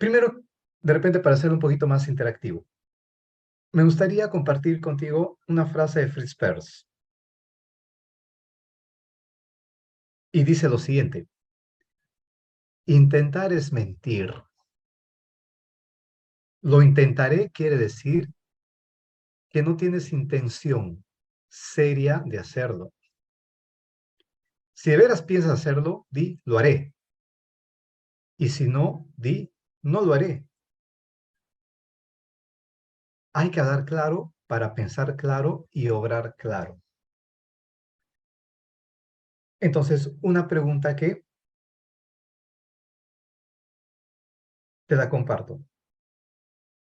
Primero, de repente, para hacerlo un poquito más interactivo, me gustaría compartir contigo una frase de Fritz Perls. Y dice lo siguiente: intentar es mentir. Lo intentaré quiere decir que no tienes intención seria de hacerlo. Si de veras piensas hacerlo, di, lo haré. Y si no, di, no lo haré. Hay que hablar claro para pensar claro y obrar claro. Entonces, una pregunta que te la comparto.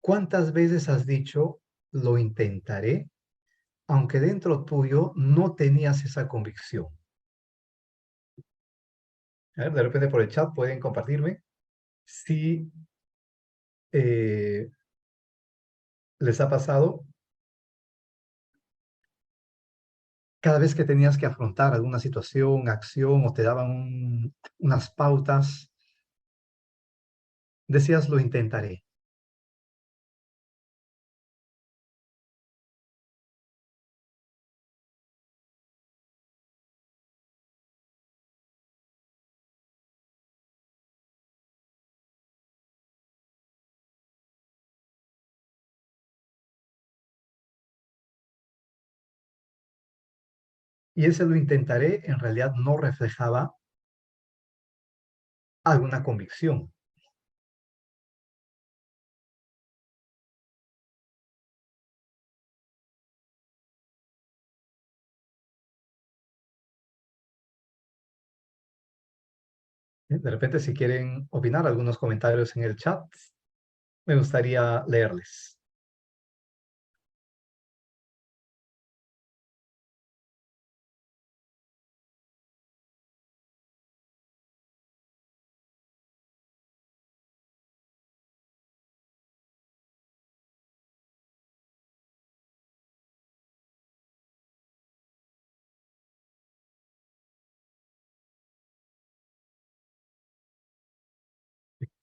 ¿Cuántas veces has dicho, lo intentaré, aunque dentro tuyo no tenías esa convicción? A ver, de repente por el chat pueden compartirme si les ha pasado cada vez que tenías que afrontar alguna situación, acción o te daban unas pautas, decías, lo intentaré. Y ese lo intentaré en realidad no reflejaba alguna convicción. De repente, si quieren opinar, algunos comentarios en el chat, me gustaría leerles.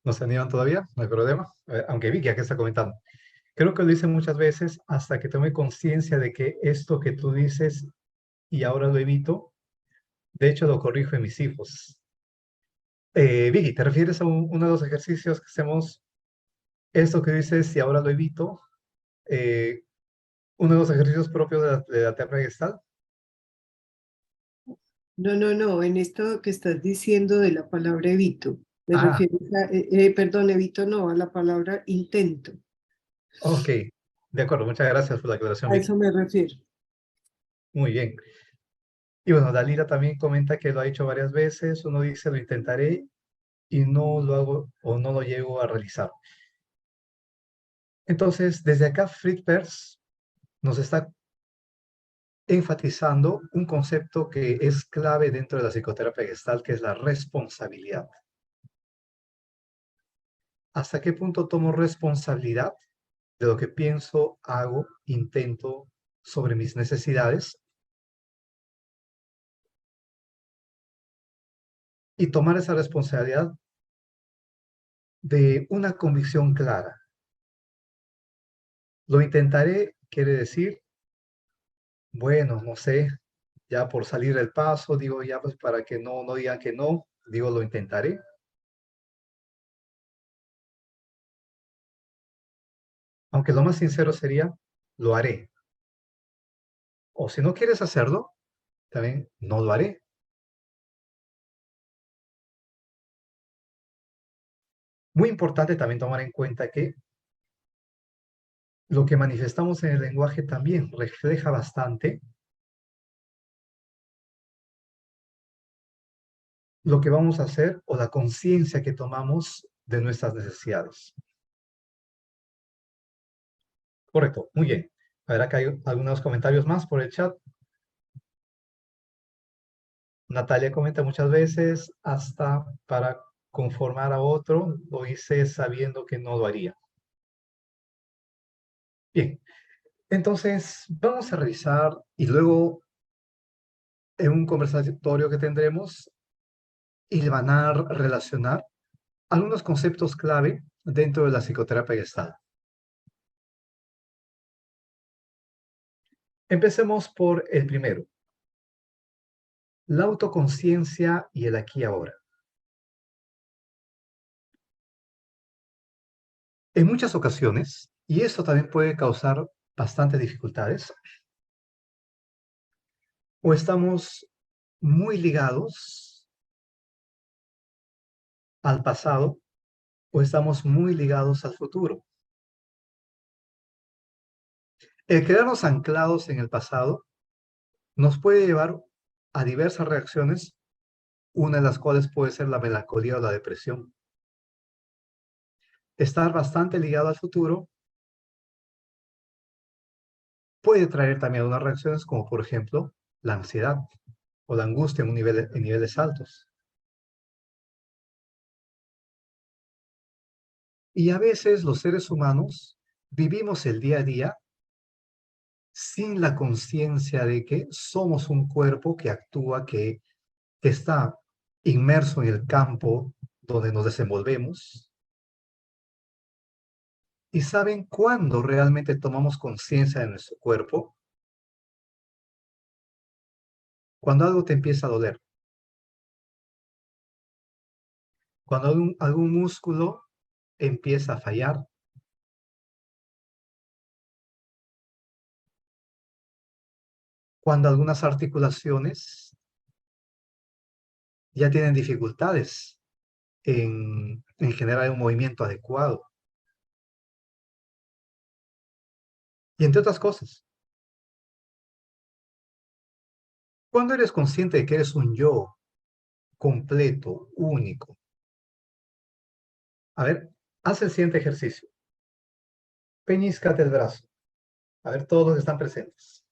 ¿No se animan todavía? No hay problema. Aunque Vicky aquí está comentando. Creo que lo hice muchas veces hasta que tomé conciencia de que esto que tú dices y ahora lo evito, de hecho lo corrijo en mis hijos. Vicky, ¿te refieres a uno de los ejercicios que hacemos? Esto que dices y ahora lo evito, eh, uno de los ejercicios propios de la terapia Gestalt. No, no, no, en esto que estás diciendo de la palabra evito, me Ah, refieres a, perdón, evito no, a la palabra intento, ok. De acuerdo, muchas gracias por la aclaración, a Vicky. eso me refiero. Muy bien. Y bueno, Dalila también comenta que lo ha hecho varias veces. Uno dice, lo intentaré y no lo hago o no lo llego a realizar. Entonces, desde acá, Fritz Perls nos está enfatizando un concepto que es clave dentro de la psicoterapia gestal, que es la responsabilidad. ¿Hasta qué punto tomo responsabilidad de lo que pienso, hago, intento sobre mis necesidades? Y tomar esa responsabilidad de una convicción clara. Lo intentaré, quiere decir, bueno, no sé, ya por salir del paso, digo ya pues para que no digan que no, digo lo intentaré. Aunque lo más sincero sería, lo haré. O si no quieres hacerlo, también no lo haré. Muy importante también tomar en cuenta que lo que manifestamos en el lenguaje también refleja bastante lo que vamos a hacer o la conciencia que tomamos de nuestras necesidades. Correcto, muy bien. A ver, acá hay algunos comentarios más por el chat. Natalia comenta muchas veces, hasta para conformar a otro, lo hice sabiendo que no lo haría. Bien, entonces vamos a revisar y luego en un conversatorio que tendremos, hilvanar, relacionar algunos conceptos clave dentro de la psicoterapia Gestalt. Empecemos por el primero, la autoconciencia y el aquí y ahora. En muchas ocasiones, y esto también puede causar bastantes dificultades, o estamos muy ligados al pasado o estamos muy ligados al futuro. El quedarnos anclados en el pasado nos puede llevar a diversas reacciones, una de las cuales puede ser la melancolía o la depresión. Estar bastante ligado al futuro puede traer también unas reacciones como por ejemplo la ansiedad o la angustia en niveles altos. Y a veces los seres humanos vivimos el día a día sin la conciencia de que somos un cuerpo que actúa, que está inmerso en el campo donde nos desenvolvemos. ¿Y saben cuándo realmente tomamos conciencia de nuestro cuerpo? Cuando algo te empieza a doler. Cuando algún músculo empieza a fallar. Cuando algunas articulaciones ya tienen dificultades en generar un movimiento adecuado. Y entre otras cosas. Cuando eres consciente de que eres un yo completo, único. A ver, haz el siguiente ejercicio. Peñíscate el brazo. A ver, todos están presentes.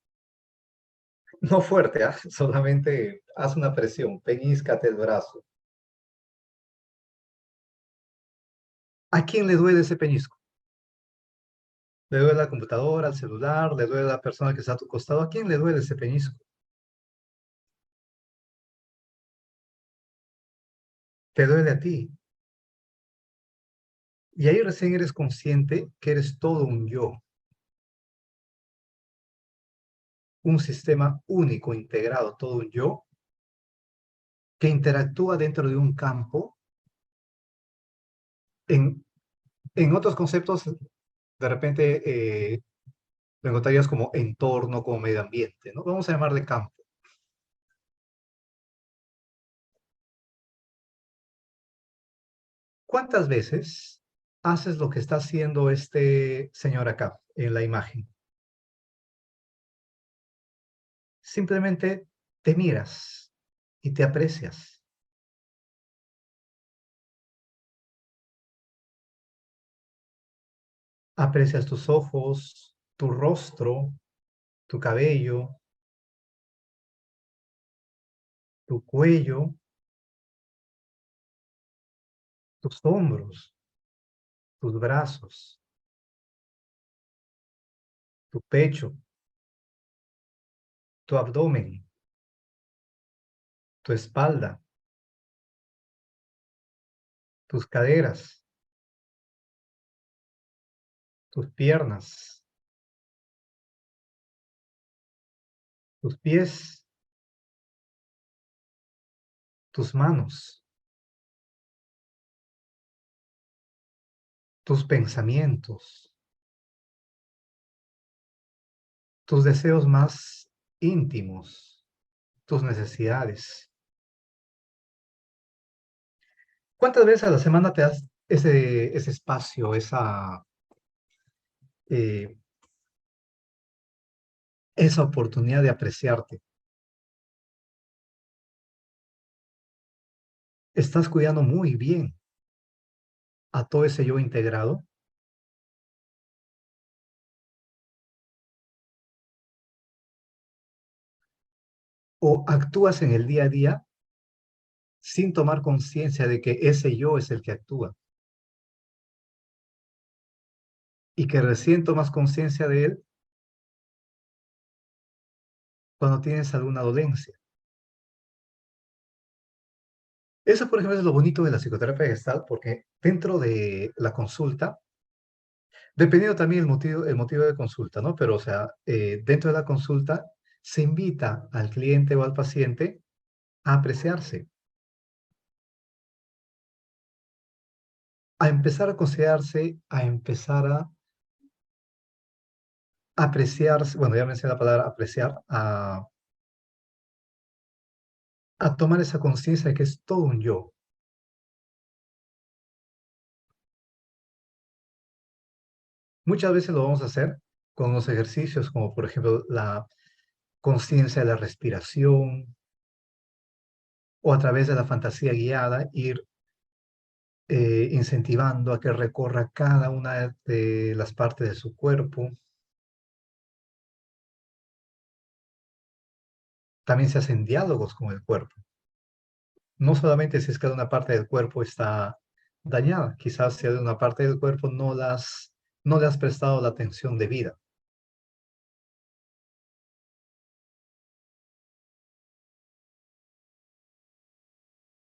No fuerte, ¿ah? Solamente haz una presión. Peñíscate el brazo. ¿A quién le duele ese peñisco? ¿Le duele a la computadora, al celular? ¿Le duele a la persona que está a tu costado? ¿A quién le duele ese peñisco? Te duele a ti. Y ahí recién eres consciente que eres todo un yo, un sistema único, integrado, todo un yo, que interactúa dentro de un campo. En, en otros conceptos, de repente lo encontrarías como entorno, como medio ambiente, ¿no? Vamos a llamarle campo. ¿Cuántas veces haces lo que está haciendo este señor acá en la imagen? Simplemente te miras y te aprecias. Aprecias tus ojos, tu rostro, tu cabello, tu cuello, tus hombros, tus brazos, tu pecho, tu abdomen, tu espalda, tus caderas, tus piernas, tus pies, tus manos, tus pensamientos, tus deseos más íntimos, tus necesidades. ¿Cuántas veces a la semana te das ese espacio, eh, esa oportunidad de apreciarte? ¿Estás cuidando muy bien a todo ese yo integrado? ¿O actúas en el día a día sin tomar conciencia de que ese yo es el que actúa? Y que recién tomas conciencia de él cuando tienes alguna dolencia. Eso, por ejemplo, es lo bonito de la psicoterapia gestal, porque dentro de la consulta, dependiendo también el motivo de consulta, ¿no? Pero, o sea, dentro de la consulta se invita al cliente o al paciente a apreciarse, a empezar a considerarse, a empezar a apreciarse, bueno, ya mencioné la palabra apreciar, a tomar esa conciencia de que es todo un yo. Muchas veces lo vamos a hacer con los ejercicios como por ejemplo la conciencia de la respiración o a través de la fantasía guiada ir incentivando a que recorra cada una de las partes de su cuerpo. También se hacen diálogos con el cuerpo. No solamente si es que una parte del cuerpo está dañada, quizás si de una parte del cuerpo no le has prestado la atención debida.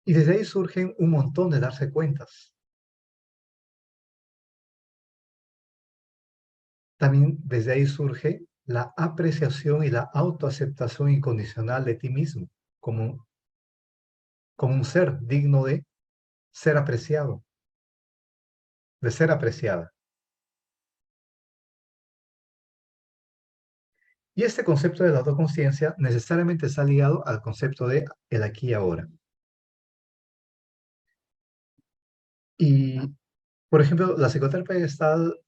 Y desde ahí surgen un montón de darse cuentas. También desde ahí surge la apreciación y la autoaceptación incondicional de ti mismo, como, como un ser digno de ser apreciado, de ser apreciada. Y este concepto de la autoconciencia necesariamente está ligado al concepto de el aquí y ahora. Y, por ejemplo, la psicoterapia gestal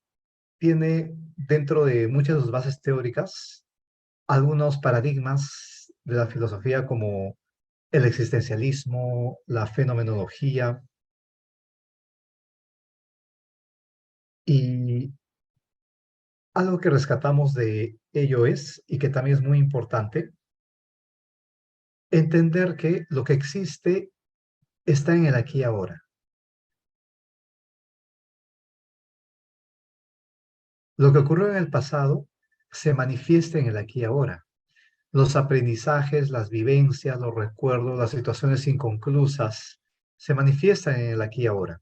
tiene dentro de muchas de sus bases teóricas algunos paradigmas de la filosofía como el existencialismo, la fenomenología, y algo que rescatamos de ello es, y que también es muy importante, entender que lo que existe está en el aquí y ahora. Lo que ocurrió en el pasado se manifiesta en el aquí y ahora. Los aprendizajes, las vivencias, los recuerdos, las situaciones inconclusas, se manifiestan en el aquí y ahora.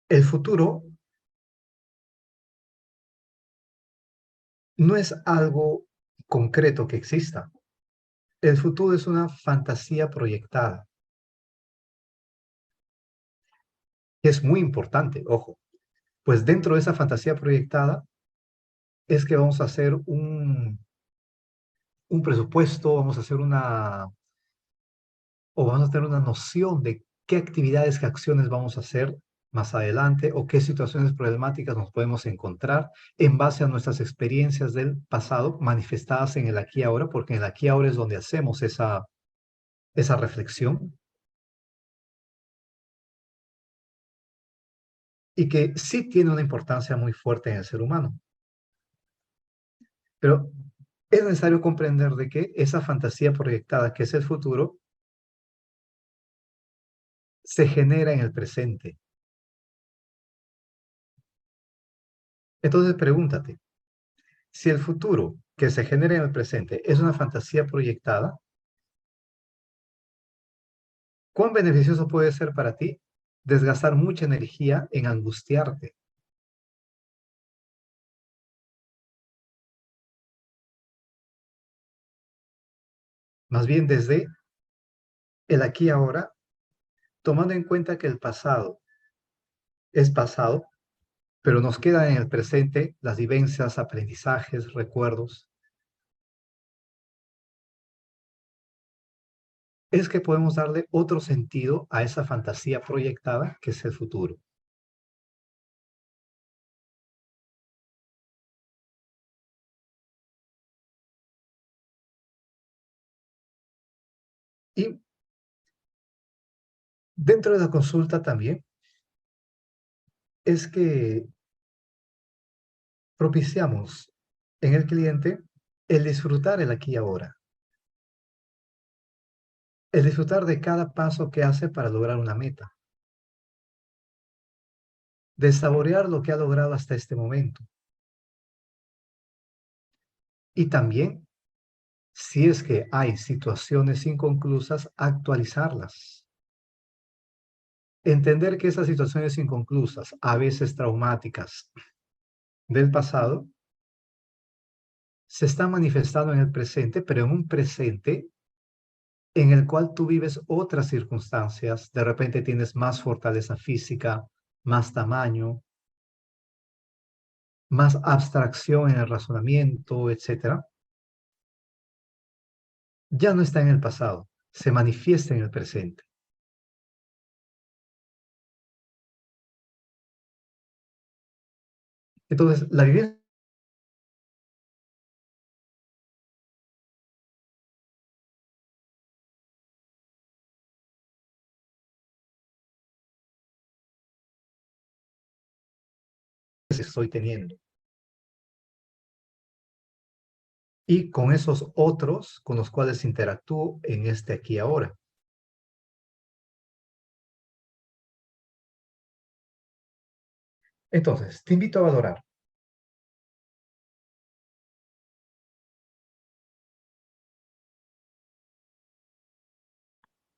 El futuro no es algo concreto que exista. El futuro es una fantasía proyectada, que es muy importante, ojo, pues dentro de esa fantasía proyectada es que vamos a hacer un presupuesto, vamos a hacer o vamos a tener una noción de qué actividades, qué acciones vamos a hacer más adelante o qué situaciones problemáticas nos podemos encontrar en base a nuestras experiencias del pasado manifestadas en el aquí y ahora, porque en el aquí y ahora es donde hacemos esa reflexión y que sí tiene una importancia muy fuerte en el ser humano. Pero es necesario comprender de que esa fantasía proyectada que es el futuro se genera en el presente. Entonces pregúntate, si el futuro que se genera en el presente es una fantasía proyectada, ¿cuán beneficioso puede ser para ti desgastar mucha energía en angustiarte? Más bien desde el aquí y ahora, tomando en cuenta que el pasado es pasado, pero nos quedan en el presente las vivencias, aprendizajes, recuerdos, es que podemos darle otro sentido a esa fantasía proyectada que es el futuro. Y dentro de la consulta también es que propiciamos en el cliente el disfrutar el aquí y ahora, el disfrutar de cada paso que hace para lograr una meta, de saborear lo que ha logrado hasta este momento. Y también Si es que hay situaciones inconclusas, actualizarlas. Entender que esas situaciones inconclusas, a veces traumáticas del pasado, se están manifestando en el presente, pero en un presente en el cual tú vives otras circunstancias. De repente tienes más fortaleza física, más tamaño, más abstracción en el razonamiento, etcétera. Ya no está en el pasado, se manifiesta en el presente. Entonces, la vivencia que estoy teniendo. Y con esos otros con los cuales interactúo en este aquí y ahora. Entonces, te invito a valorar.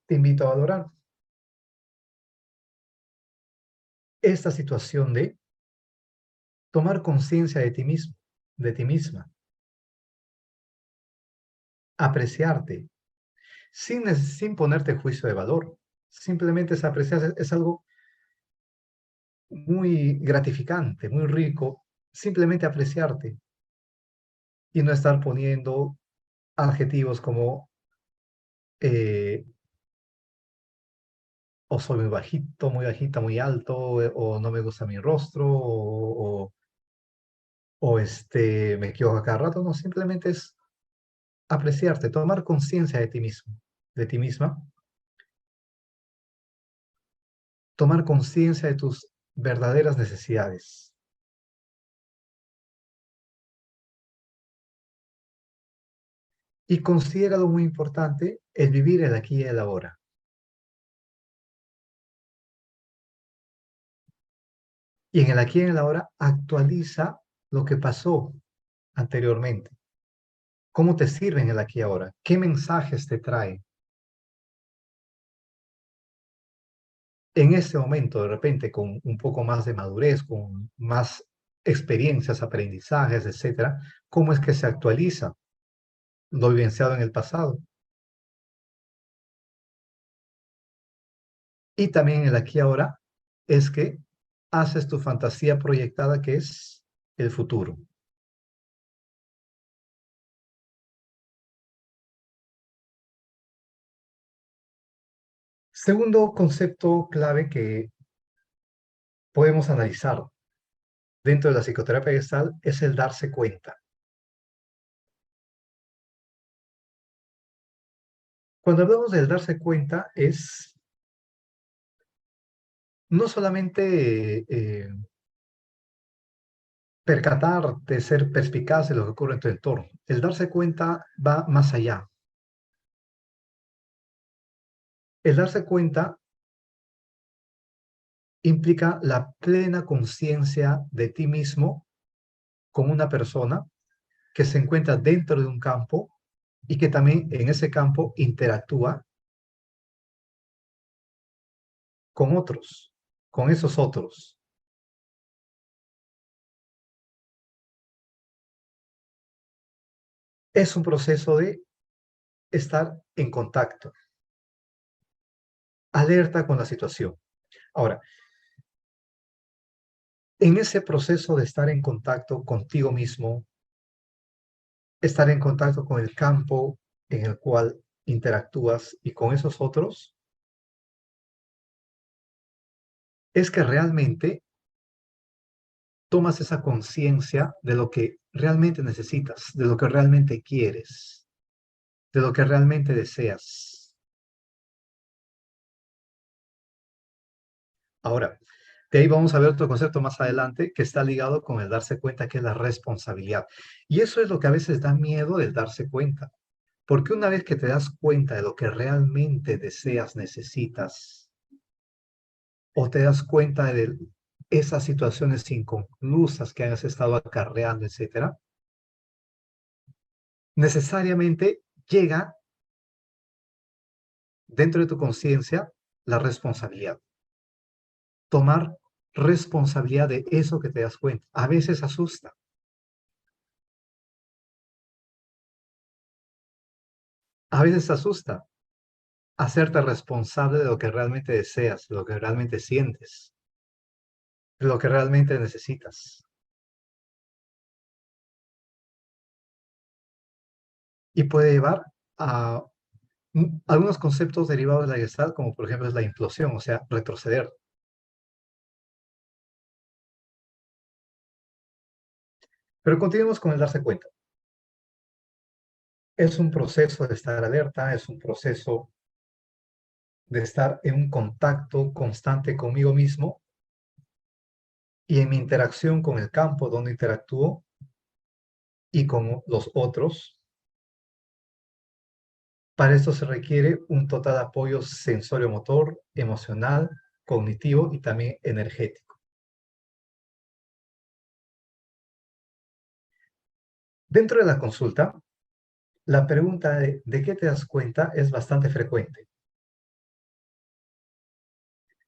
Te invito a valorar esta situación de tomar conciencia de ti mismo, de ti misma, apreciarte, sin ponerte juicio de valor. Simplemente es apreciar, es algo muy gratificante, muy rico, simplemente apreciarte y no estar poniendo adjetivos como o soy muy bajito, muy bajita, muy alto, o no me gusta mi rostro, o me equivoco a cada rato. No, simplemente es apreciarte, tomar conciencia de ti mismo, de ti misma, tomar conciencia de tus verdaderas necesidades. Y considéralo muy importante el vivir el aquí y el ahora. Y en el aquí y en el ahora actualiza lo que pasó anteriormente. ¿Cómo te sirve en el aquí y ahora? ¿Qué mensajes te trae? En ese momento, de repente, con un poco más de madurez, con más experiencias, aprendizajes, etcétera, ¿cómo es que se actualiza lo vivenciado en el pasado? Y también el aquí y ahora es que haces tu fantasía proyectada, que es el futuro. Segundo concepto clave que podemos analizar dentro de la psicoterapia gestal es el darse cuenta. Cuando hablamos del darse cuenta es no solamente percatarte, ser perspicaz de lo que ocurre en tu entorno. El darse cuenta va más allá. El darse cuenta implica la plena conciencia de ti mismo como una persona que se encuentra dentro de un campo y que también en ese campo interactúa con otros, con esos otros. Es un proceso de estar en contacto, alerta con la situación. Ahora, en ese proceso de estar en contacto contigo mismo, estar en contacto con el campo en el cual interactúas y con esos otros, es que realmente tomas esa conciencia de lo que realmente necesitas, de lo que realmente quieres, de lo que realmente deseas. Ahora, de ahí vamos a ver otro concepto más adelante que está ligado con el darse cuenta, que es la responsabilidad. Y eso es lo que a veces da miedo del darse cuenta. Porque una vez que te das cuenta de lo que realmente deseas, necesitas, o te das cuenta de esas situaciones inconclusas que has estado acarreando, etcétera, necesariamente llega dentro de tu conciencia la responsabilidad. Tomar responsabilidad de eso que te das cuenta. A veces asusta. A veces asusta hacerte responsable de lo que realmente deseas, de lo que realmente sientes, de lo que realmente necesitas. Y puede llevar a algunos conceptos derivados de la Gestalt, como por ejemplo es la implosión, o sea, retroceder. Pero continuemos con el darse cuenta. Es un proceso de estar alerta, es un proceso de estar en un contacto constante conmigo mismo y en mi interacción con el campo donde interactúo y con los otros. Para esto se requiere un total apoyo sensorio-motor, emocional, cognitivo y también energético. Dentro de la consulta, la pregunta de qué te das cuenta es bastante frecuente,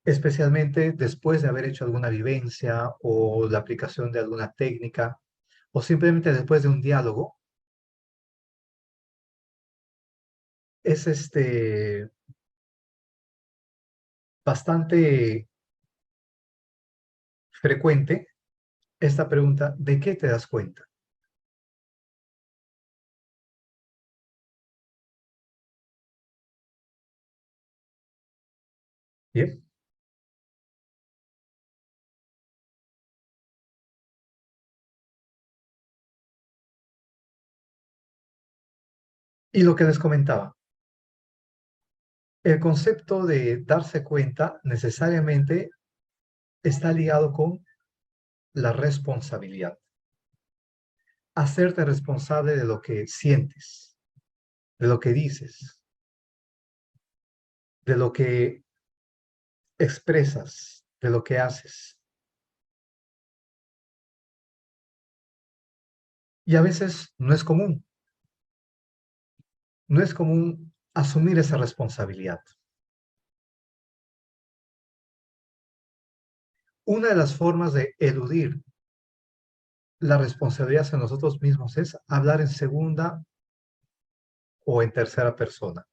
especialmente después de haber hecho alguna vivencia o la aplicación de alguna técnica o simplemente después de un diálogo. Es bastante frecuente esta pregunta, ¿de qué te das cuenta? Bien. Y lo que les comentaba, el concepto de darse cuenta necesariamente está ligado con la responsabilidad. Hacerte responsable de lo que sientes, de lo que dices, de lo que expresas, de lo que haces. Y a veces no es común asumir esa responsabilidad. Una de las formas de eludir la responsabilidad hacia nosotros mismos es hablar en segunda o en tercera persona.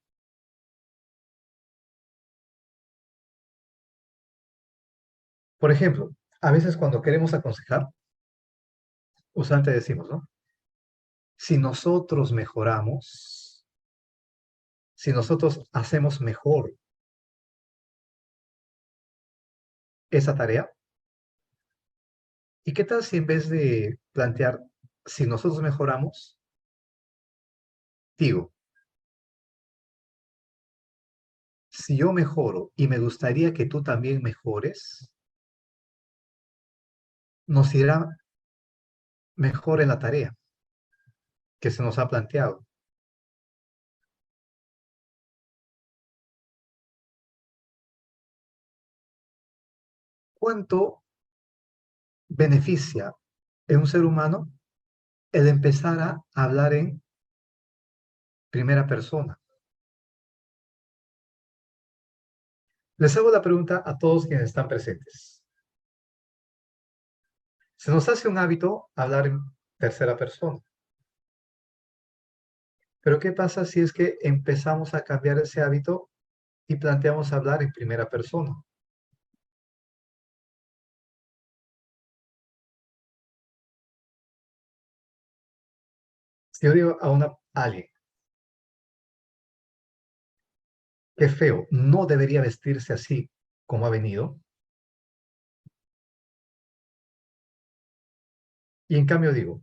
Por ejemplo, a veces cuando queremos aconsejar, usualmente decimos, ¿no? Si nosotros mejoramos, si nosotros hacemos mejor esa tarea, ¿y qué tal si en vez de plantear si nosotros mejoramos, digo, si yo mejoro y me gustaría que tú también mejores, nos irá mejor en la tarea que se nos ha planteado. ¿Cuánto beneficia en un ser humano el empezar a hablar en primera persona? Les hago la pregunta a todos quienes están presentes. Se nos hace un hábito hablar en tercera persona. Pero ¿qué pasa si es que empezamos a cambiar ese hábito y planteamos hablar en primera persona? Si yo digo a alguien, qué feo, no debería vestirse así como ha venido, y en cambio digo,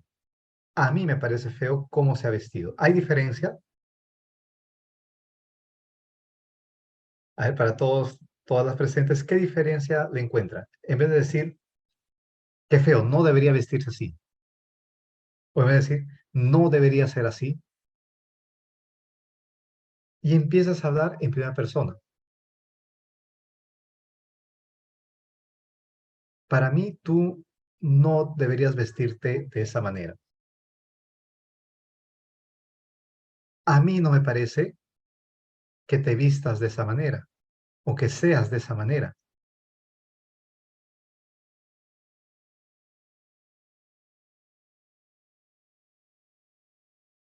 a mí me parece feo cómo se ha vestido. ¿Hay diferencia? A ver, para todos, todas las presentes, ¿qué diferencia le encuentran? En vez de decir, qué feo, no debería vestirse así. O en vez de decir, no debería ser así. Y empiezas a hablar en primera persona. Para mí, tú no deberías vestirte de esa manera. a mí no me parece que te vistas de esa manera o que seas de esa manera.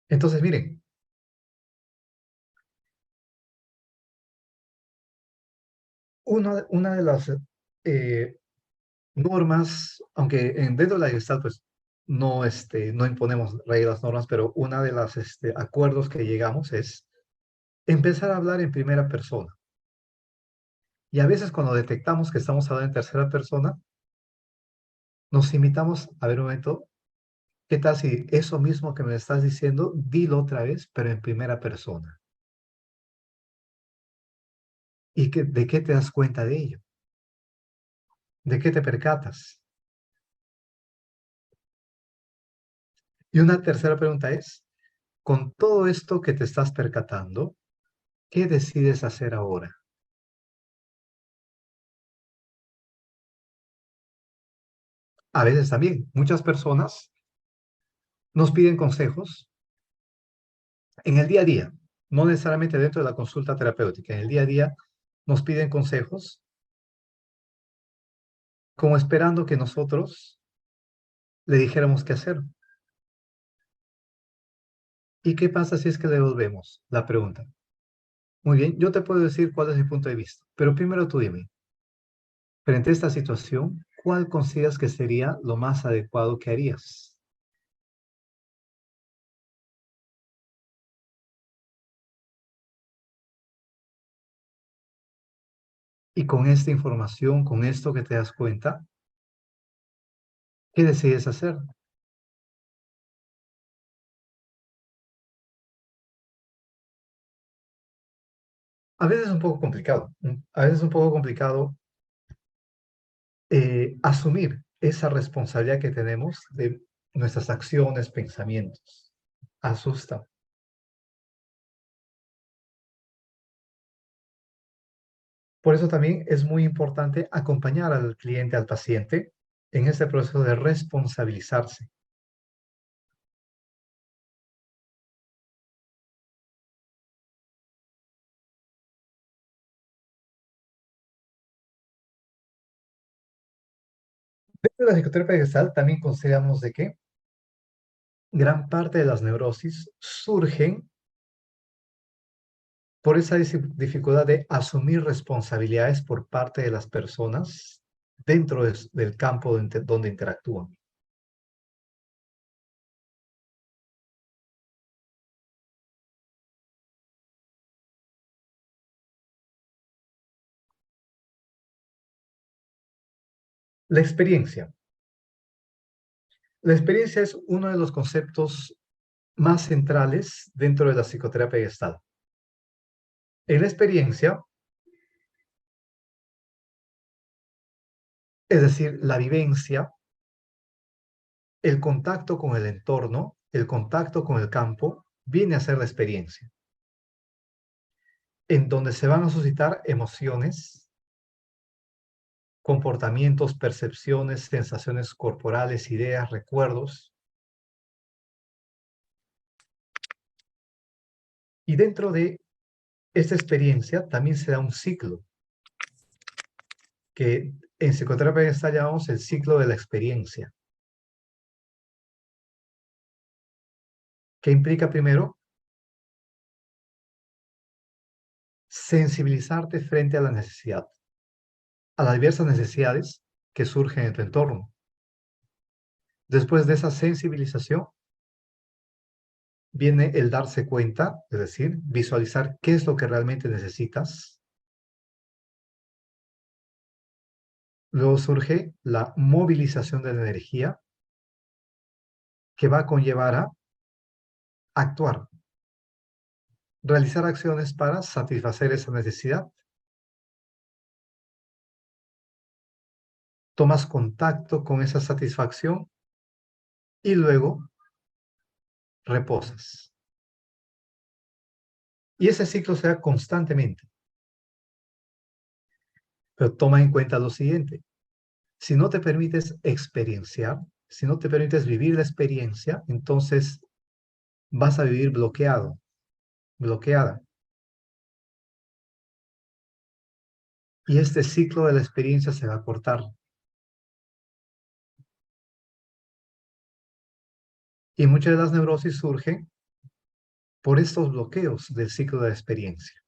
Entonces, miren, una de las eh, normas, aunque dentro de la Gestalt, pues no, no imponemos reglas, normas, pero una de las acuerdos que llegamos es empezar a hablar en primera persona. Y a veces cuando detectamos que estamos hablando en tercera persona, nos invitamos a ver un momento, ¿qué tal si eso mismo que me estás diciendo, dilo otra vez, pero en primera persona? ¿Y de qué te das cuenta de ello? ¿De qué te percatas? Y una tercera pregunta es, con todo esto que te estás percatando, ¿qué decides hacer ahora? A veces también, muchas personas nos piden consejos en el día a día, no necesariamente dentro de la consulta terapéutica, en el día a día nos piden consejos como esperando que nosotros le dijéramos qué hacer. ¿Y qué pasa si es que le devolvemos la pregunta? Muy bien, yo te puedo decir cuál es mi punto de vista, pero primero tú dime, frente a esta situación, ¿cuál consideras que sería lo más adecuado que harías? Y con esta información, con esto que te das cuenta, ¿qué decides hacer? A veces es un poco complicado, a veces es un poco complicado asumir esa responsabilidad que tenemos de nuestras acciones, pensamientos. Asusta. Por eso también es muy importante acompañar al cliente, al paciente, en este proceso de responsabilizarse. Dentro de la psicoterapia gestal también consideramos de que gran parte de las neurosis surgen por esa dificultad de asumir responsabilidades por parte de las personas dentro del campo donde interactúan. La experiencia. La experiencia es uno de los conceptos más centrales dentro de la psicoterapia gestal. En la experiencia, es decir, la vivencia, el contacto con el entorno, el contacto con el campo, viene a ser la experiencia, en donde se van a suscitar emociones, comportamientos, percepciones, sensaciones corporales, ideas, recuerdos. Y dentro de esta experiencia también se da un ciclo, que en psicoterapia está llamamos el ciclo de la experiencia, que implica primero sensibilizarte frente a la necesidad, a las diversas necesidades que surgen en tu entorno. Después de esa sensibilización, viene el darse cuenta, es decir, visualizar qué es lo que realmente necesitas. Luego surge la movilización de la energía que va a conllevar a actuar, realizar acciones para satisfacer esa necesidad. Tomas contacto con esa satisfacción y luego reposas. Y ese ciclo se da constantemente. Pero toma en cuenta lo siguiente. Si no te permites experienciar, si no te permites vivir la experiencia, entonces vas a vivir bloqueado. bloqueada. Y este ciclo de la experiencia se va a cortar. Y muchas de las neurosis surgen por estos bloqueos del ciclo de la experiencia.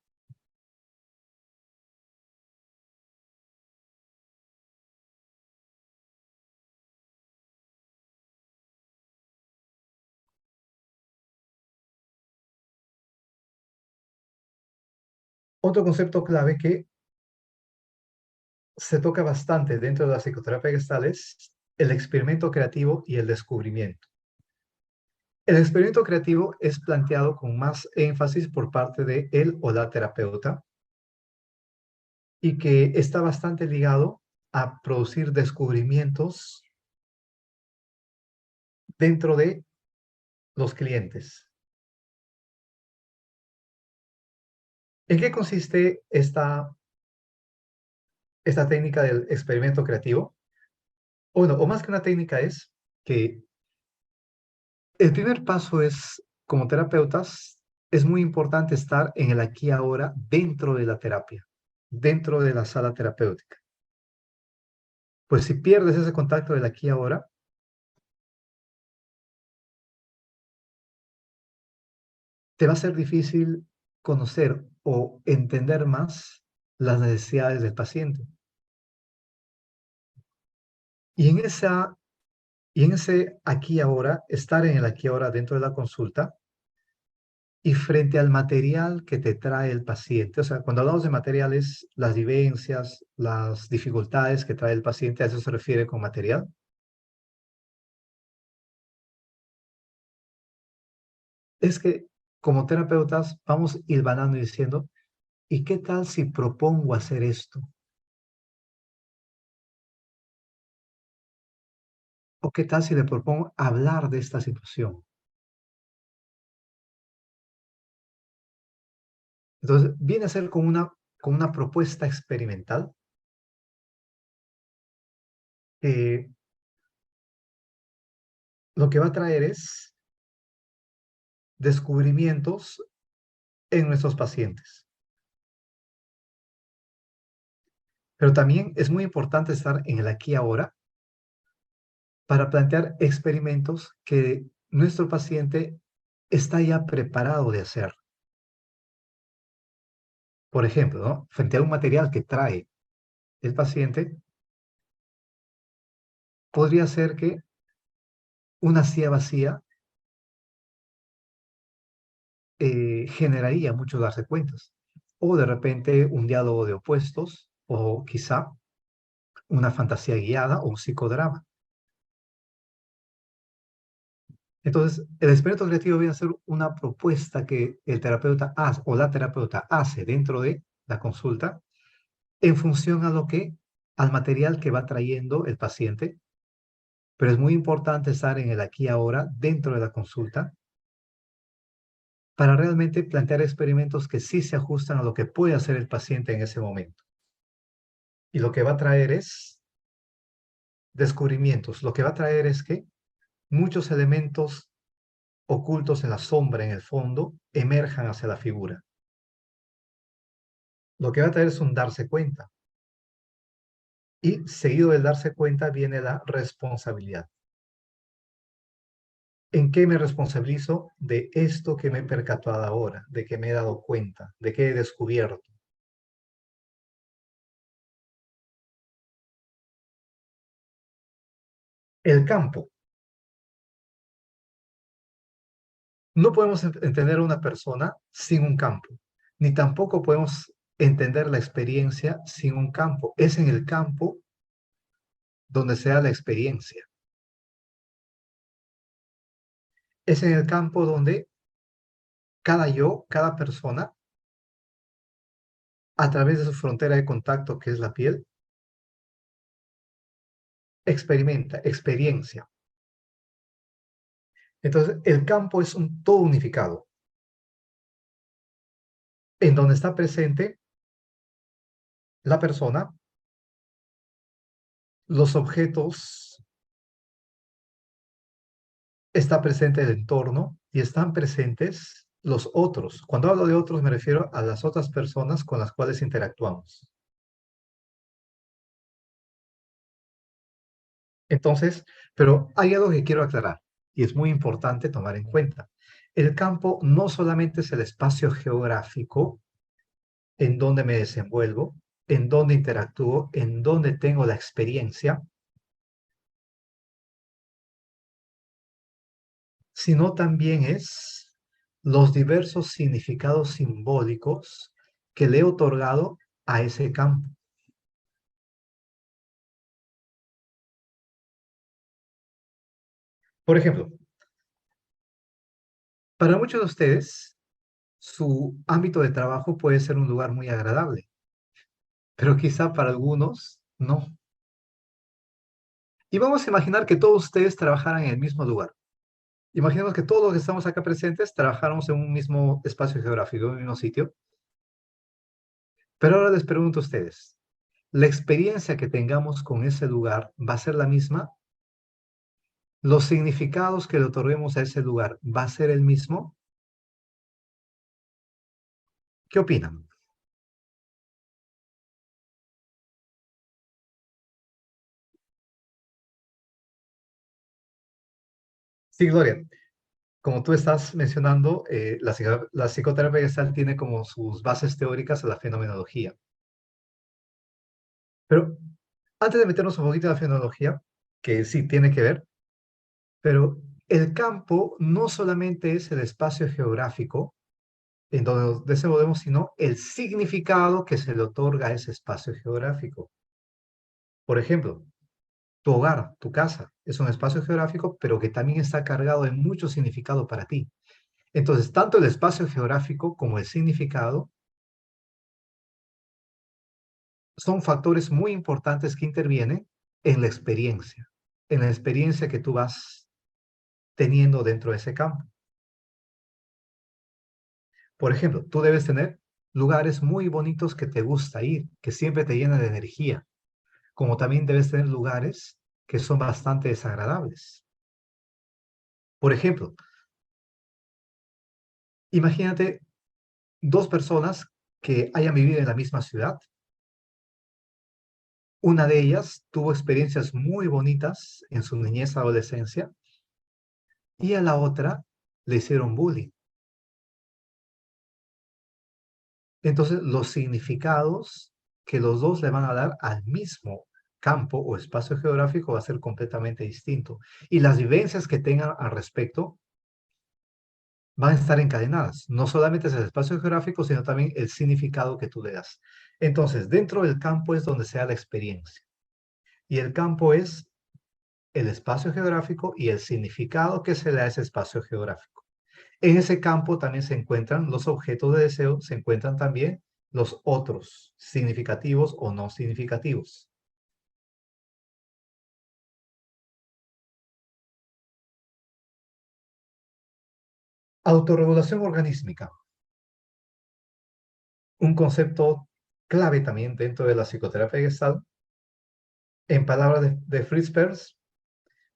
Otro concepto clave que se toca bastante dentro de la psicoterapia gestal es el experimento creativo y el descubrimiento. El experimento creativo es planteado con más énfasis por parte de él o la terapeuta y que está bastante ligado a producir descubrimientos dentro de los clientes. ¿En qué consiste esta técnica del experimento creativo? O más que una técnica es que el primer paso es, como terapeutas, es muy importante estar en el aquí y ahora dentro de la terapia, dentro de la sala terapéutica. Pues si pierdes ese contacto del aquí y ahora, te va a ser difícil conocer o entender más las necesidades del paciente. Y en ese aquí y ahora, estar en el aquí y ahora dentro de la consulta y frente al material que te trae el paciente. O sea, cuando hablamos de materiales, las vivencias, las dificultades que trae el paciente, ¿a eso se refiere con material? Es que como terapeutas vamos hilvanando y diciendo, ¿y qué tal si propongo hacer esto? ¿O qué tal si le propongo hablar de esta situación? Entonces, viene a ser como una propuesta experimental que lo que va a traer es descubrimientos en nuestros pacientes. Pero también es muy importante estar en el aquí y ahora para plantear experimentos que nuestro paciente está ya preparado de hacer. Por ejemplo, ¿no? Frente a un material que trae el paciente, podría ser que una silla vacía generaría mucho darse cuentas. O de repente un diálogo de opuestos, o quizá una fantasía guiada o un psicodrama. Entonces, el experimento creativo viene a ser una propuesta que el terapeuta hace o la terapeuta hace dentro de la consulta en función a al material que va trayendo el paciente. Pero es muy importante estar en el aquí y ahora dentro de la consulta para realmente plantear experimentos que sí se ajustan a lo que puede hacer el paciente en ese momento. Y lo que va a traer es descubrimientos. Lo que va a traer es que muchos elementos ocultos en la sombra, en el fondo, emerjan hacia la figura. Lo que va a traer es un darse cuenta. Y seguido del darse cuenta viene la responsabilidad. ¿En qué me responsabilizo de esto que me he percatado ahora, de que me he dado cuenta, de que he descubierto? El campo. No podemos entender a una persona sin un campo, ni tampoco podemos entender la experiencia sin un campo. Es en el campo donde se da la experiencia. Es en el campo donde cada yo, cada persona, a través de su frontera de contacto, que es la piel, experimenta, experiencia. Entonces, el campo es un todo unificado, en donde está presente la persona, los objetos, está presente el entorno y están presentes los otros. Cuando hablo de otros me refiero a las otras personas con las cuales interactuamos. Entonces, pero hay algo que quiero aclarar y es muy importante tomar en cuenta. El campo no solamente es el espacio geográfico en donde me desenvuelvo, en donde interactúo, en donde tengo la experiencia, sino también es los diversos significados simbólicos que le he otorgado a ese campo. Por ejemplo, para muchos de ustedes, su ámbito de trabajo puede ser un lugar muy agradable, pero quizá para algunos no. Y vamos a imaginar que todos ustedes trabajaran en el mismo lugar. Imaginemos que todos los que estamos acá presentes trabajáramos en un mismo espacio geográfico, en un mismo sitio. Pero ahora les pregunto a ustedes, ¿la experiencia que tengamos con ese lugar va a ser la misma? ¿Los significados que le otorguemos a ese lugar va a ser el mismo? ¿Qué opinan? Sí, Gloria, como tú estás mencionando, la psicoterapia gestal tiene como sus bases teóricas a la fenomenología. Pero antes de meternos un poquito en la fenomenología, que sí tiene que ver, pero el campo no solamente es el espacio geográfico en donde nos desenvolvemos, sino el significado que se le otorga a ese espacio geográfico. Por ejemplo, tu hogar, tu casa, es un espacio geográfico, pero que también está cargado de mucho significado para ti. Entonces, tanto el espacio geográfico como el significado son factores muy importantes que intervienen en la experiencia que tú vas teniendo dentro de ese campo. Por ejemplo, tú debes tener lugares muy bonitos que te gusta ir, que siempre te llenan de energía, como también debes tener lugares que son bastante desagradables. Por ejemplo, imagínate dos personas que hayan vivido en la misma ciudad. Una de ellas tuvo experiencias muy bonitas en su niñez, adolescencia, y a la otra le hicieron bullying. Entonces, los significados que los dos le van a dar al mismo campo o espacio geográfico va a ser completamente distinto. Y las vivencias que tengan al respecto van a estar encadenadas. No solamente es el espacio geográfico, sino también el significado que tú le das. Entonces, dentro del campo es donde se da la experiencia. Y el campo es el espacio geográfico y el significado que se le da a ese espacio geográfico. En ese campo también se encuentran los objetos de deseo, se encuentran también los otros, significativos o no significativos. Autorregulación organísmica, un concepto clave también dentro de la psicoterapia gestal. En palabras de Fritz Perls,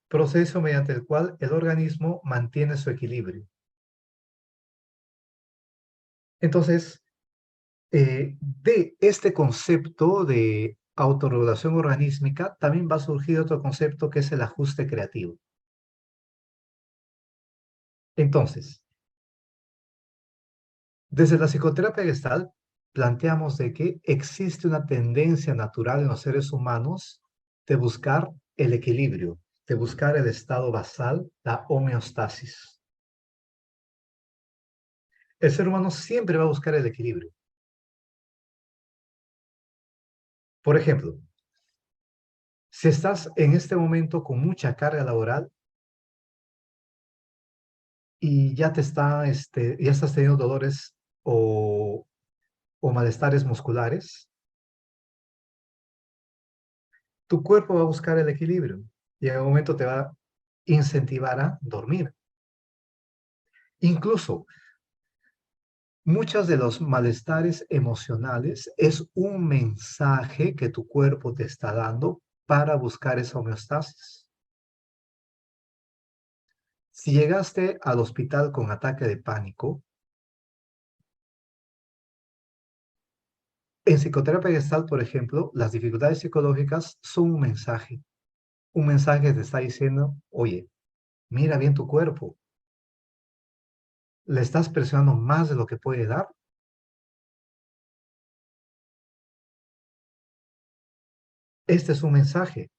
proceso mediante el cual el organismo mantiene su equilibrio. Entonces, de este concepto de autorregulación organísmica también va a surgir otro concepto que es el ajuste creativo. Entonces, desde la psicoterapia gestal planteamos de que existe una tendencia natural en los seres humanos de buscar el equilibrio, de buscar el estado basal, la homeostasis. El ser humano siempre va a buscar el equilibrio. Por ejemplo, si estás en este momento con mucha carga laboral y ya ya estás teniendo dolores o malestares musculares, tu cuerpo va a buscar el equilibrio y en un momento te va a incentivar a dormir. Incluso muchos de los malestares emocionales es un mensaje que tu cuerpo te está dando para buscar esa homeostasis. Si llegaste al hospital con ataque de pánico, En psicoterapia gestal, por ejemplo, las dificultades psicológicas son un mensaje. Un mensaje que te está diciendo, oye, mira bien tu cuerpo. ¿Le estás presionando más de lo que puede dar? Este es un mensaje.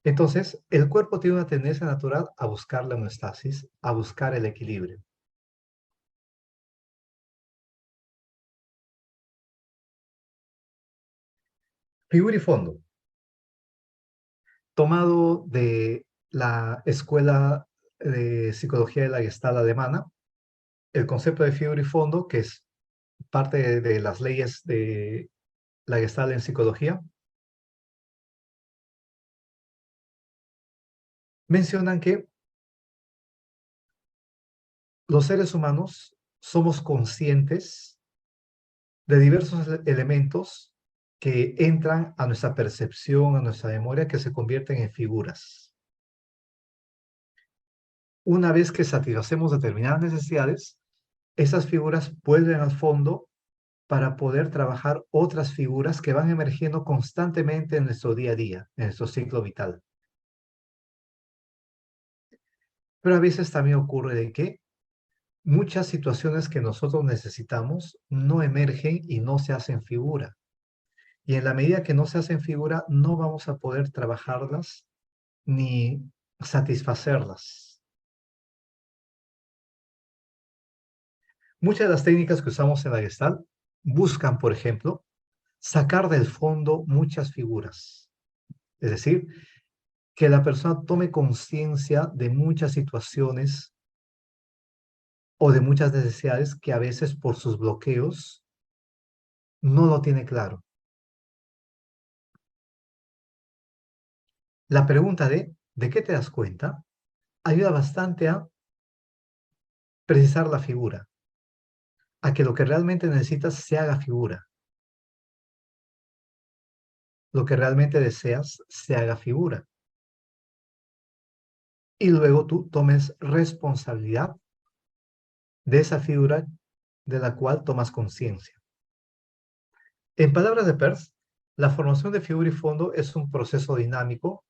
Entonces, el cuerpo tiene una tendencia natural a buscar la homeostasis, a buscar el equilibrio. Figura y fondo, tomado de la escuela de psicología de la Gestalt alemana, el concepto de figura y fondo, que es parte de las leyes de la Gestalt en psicología, mencionan que los seres humanos somos conscientes de diversos elementos que entran a nuestra percepción, a nuestra memoria, que se convierten en figuras. Una vez que satisfacemos determinadas necesidades, esas figuras vuelven al fondo para poder trabajar otras figuras que van emergiendo constantemente en nuestro día a día, en nuestro ciclo vital. Pero a veces también ocurre de que muchas situaciones que nosotros necesitamos no emergen y no se hacen figura. Y en la medida que no se hacen figura, no vamos a poder trabajarlas ni satisfacerlas. Muchas de las técnicas que usamos en la Gestalt buscan, por ejemplo, sacar del fondo muchas figuras. Es decir, que la persona tome conciencia de muchas situaciones o de muchas necesidades que a veces por sus bloqueos no lo tiene claro. La pregunta ¿de qué te das cuenta? Ayuda bastante a precisar la figura, a que lo que realmente necesitas se haga figura, lo que realmente deseas se haga figura. Y luego tú tomes responsabilidad de esa figura de la cual tomas conciencia. En palabras de Peirce, la formación de figura y fondo es un proceso dinámico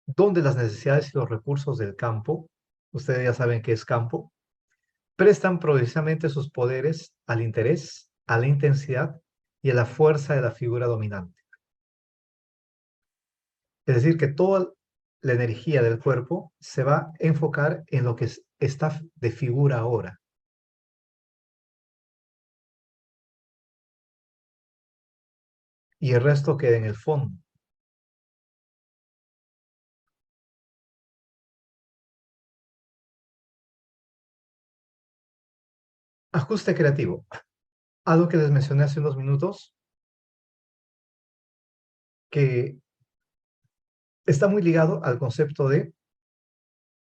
donde las necesidades y los recursos del campo, ustedes ya saben qué es campo, prestan progresivamente sus poderes al interés, a la intensidad y a la fuerza de la figura dominante. Es decir, que toda la energía del cuerpo se va a enfocar en lo que está de figura ahora. Y el resto queda en el fondo. Ajuste creativo. Algo que les mencioné hace unos minutos, que está muy ligado al concepto de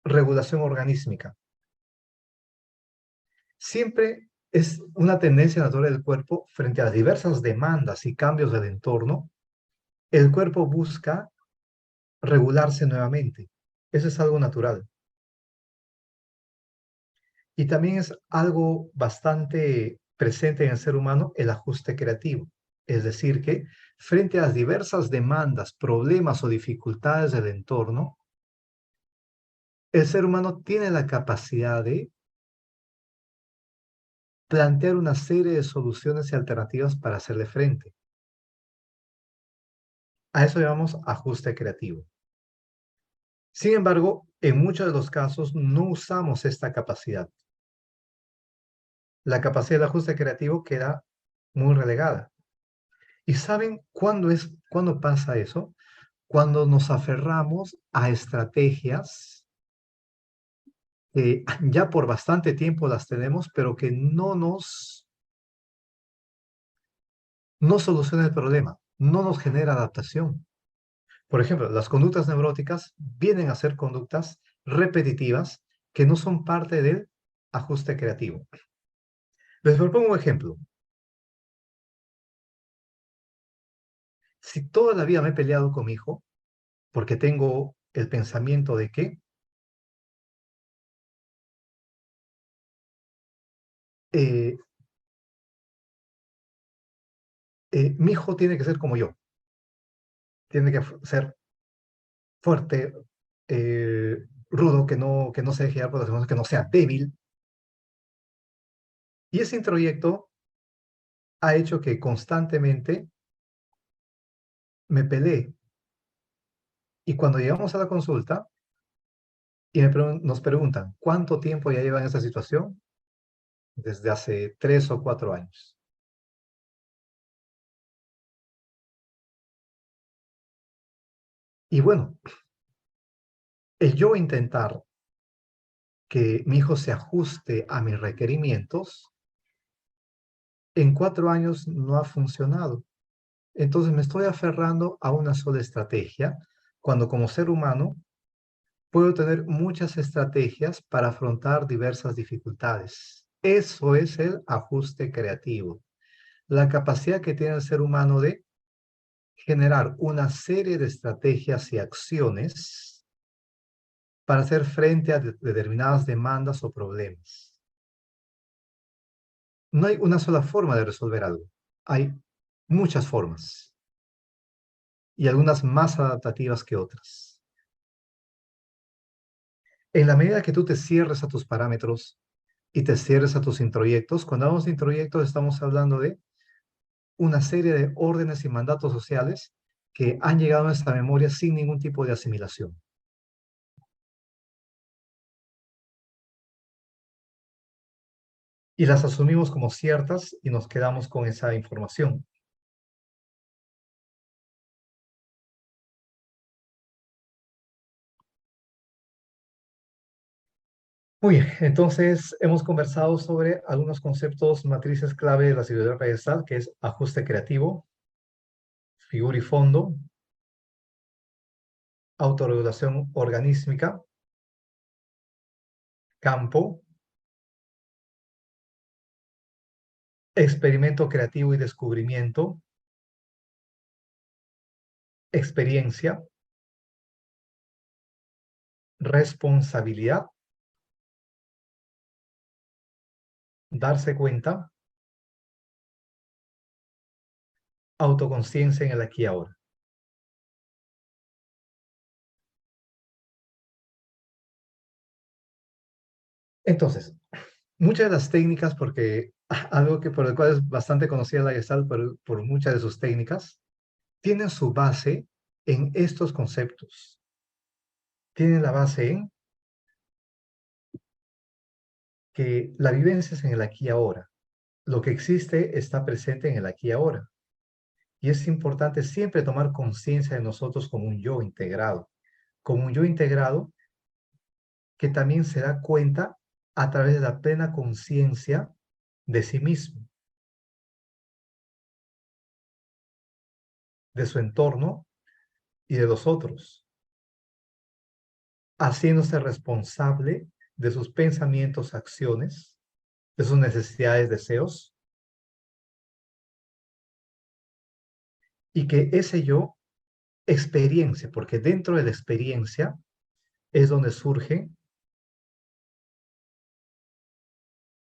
regulación organísmica. Siempre es una tendencia natural del cuerpo frente a las diversas demandas y cambios del entorno. El cuerpo busca regularse nuevamente. Eso es algo natural. Y también es algo bastante presente en el ser humano el ajuste creativo. Es decir, que frente a las diversas demandas, problemas o dificultades del entorno, el ser humano tiene la capacidad de plantear una serie de soluciones y alternativas para hacerle frente. A eso llamamos ajuste creativo. Sin embargo, en muchos de los casos no usamos esta capacidad. La capacidad de ajuste creativo queda muy relegada. ¿Y saben cuándo pasa eso? Cuando nos aferramos a estrategias que ya por bastante tiempo las tenemos, pero que no soluciona el problema, no nos genera adaptación. Por ejemplo, las conductas neuróticas vienen a ser conductas repetitivas que no son parte del ajuste creativo. Les propongo un ejemplo. Si toda la vida me he peleado con mi hijo, porque tengo el pensamiento de que eh, mi hijo tiene que ser como yo, tiene que ser fuerte, rudo, que no se deje llevar por las emociones, que no sea débil. Y ese introyecto ha hecho que constantemente me peleé. Y cuando llegamos a la consulta y nos preguntan, ¿cuánto tiempo ya llevan en esta situación? Desde hace 3 o 4 años. Y bueno, el yo intentar que mi hijo se ajuste a mis requerimientos, en 4 años no ha funcionado. Entonces me estoy aferrando a una sola estrategia, cuando como ser humano puedo tener muchas estrategias para afrontar diversas dificultades. Eso es el ajuste creativo, la capacidad que tiene el ser humano de generar una serie de estrategias y acciones para hacer frente a determinadas demandas o problemas. No hay una sola forma de resolver algo. Hay muchas formas y algunas más adaptativas que otras. En la medida que tú te cierres a tus parámetros y te cierres a tus introyectos, cuando hablamos de introyectos estamos hablando de una serie de órdenes y mandatos sociales que han llegado a nuestra memoria sin ningún tipo de asimilación. Y las asumimos como ciertas y nos quedamos con esa información. Muy bien, entonces hemos conversado sobre algunos conceptos matrices clave de la psicoterapia gestal, que es ajuste creativo, figura y fondo, autorregulación organísmica, campo, experimento creativo y descubrimiento, experiencia, responsabilidad, darse cuenta, autoconciencia en el aquí y ahora. Entonces, muchas de las técnicas, porque algo que por el cual es bastante conocida la Gestalt por muchas de sus técnicas, tienen su base en estos conceptos. Tienen la base en que la vivencia es en el aquí y ahora. Lo que existe está presente en el aquí y ahora. Y es importante siempre tomar conciencia de nosotros como un yo integrado. Como un yo integrado que también se da cuenta a través de la plena conciencia de sí mismo, de su entorno y de los otros, haciéndose responsable de sus pensamientos, acciones, de sus necesidades, deseos, y que ese yo experiencia, porque dentro de la experiencia es donde surgen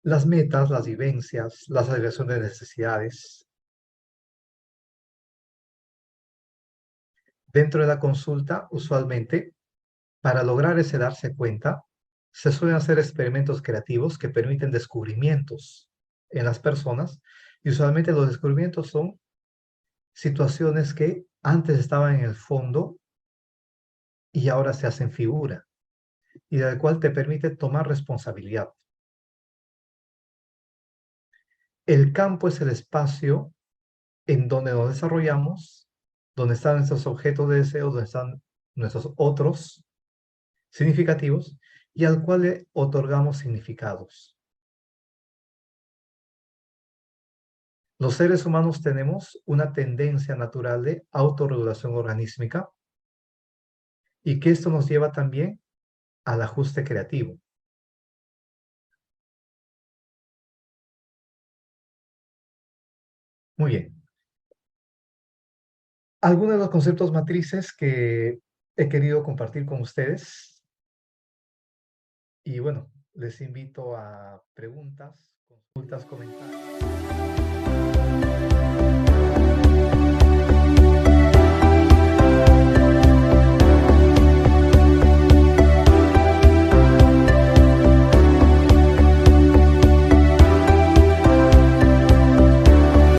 las metas, las vivencias, la satisfacción de necesidades. Dentro de la consulta, usualmente, para lograr ese darse cuenta, se suelen hacer experimentos creativos que permiten descubrimientos en las personas, y usualmente los descubrimientos son situaciones que antes estaban en el fondo y ahora se hacen figura, y del cual te permite tomar responsabilidad. El campo es el espacio en donde nos desarrollamos, donde están nuestros objetos de deseo, donde están nuestros otros significativos, y al cual le otorgamos significados. Los seres humanos tenemos una tendencia natural de autorregulación organísmica, y que esto nos lleva también al ajuste creativo. Muy bien. Algunos de los conceptos matrices que he querido compartir con ustedes, y bueno, les invito a preguntas, consultas, comentarios.